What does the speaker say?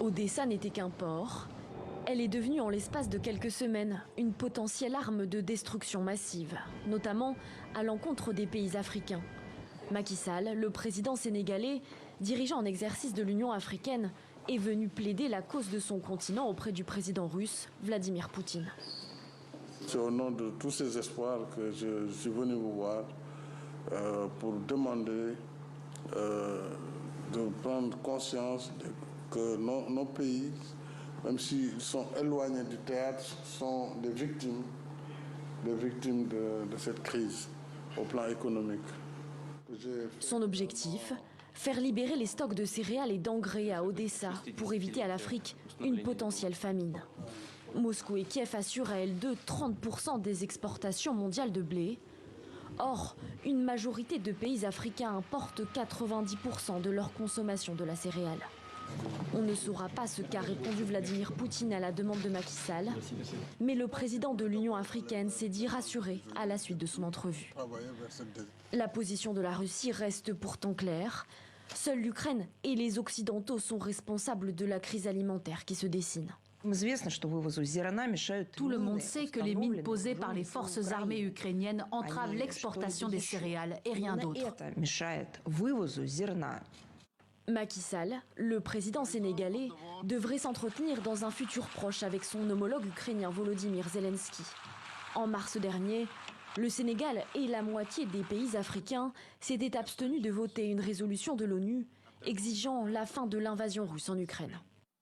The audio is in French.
Odessa n'était qu'un port. Elle est devenue en l'espace de quelques semaines une potentielle arme de destruction massive, notamment à l'encontre des pays africains. Macky Sall, le président sénégalais, dirigeant en exercice de l'Union africaine, est venu plaider la cause de son continent auprès du président russe, Vladimir Poutine. C'est au nom de tous ces espoirs que je suis venu vous voir pour demander de prendre conscience que nos pays, même s'ils sont éloignés du théâtre, sont des victimes de cette crise au plan économique. Son objectif, faire libérer les stocks de céréales et d'engrais à Odessa pour éviter à l'Afrique une potentielle famine. Moscou et Kiev assurent à elles deux 30% des exportations mondiales de blé. Or, une majorité de pays africains importent 90% de leur consommation de la céréale. On ne saura pas ce qu'a répondu Vladimir Poutine à la demande de Macky Sall, mais le président de l'Union africaine s'est dit rassuré à la suite de son entrevue. La position de la Russie reste pourtant claire. Seule l'Ukraine et les Occidentaux sont responsables de la crise alimentaire qui se dessine. Tout le monde sait que les mines posées par les forces armées ukrainiennes entravent l'exportation des céréales et rien d'autre. Macky Sall, le président sénégalais, devrait s'entretenir dans un futur proche avec son homologue ukrainien Volodymyr Zelensky. En mars dernier, le Sénégal et la moitié des pays africains s'étaient abstenus de voter une résolution de l'ONU exigeant la fin de l'invasion russe en Ukraine.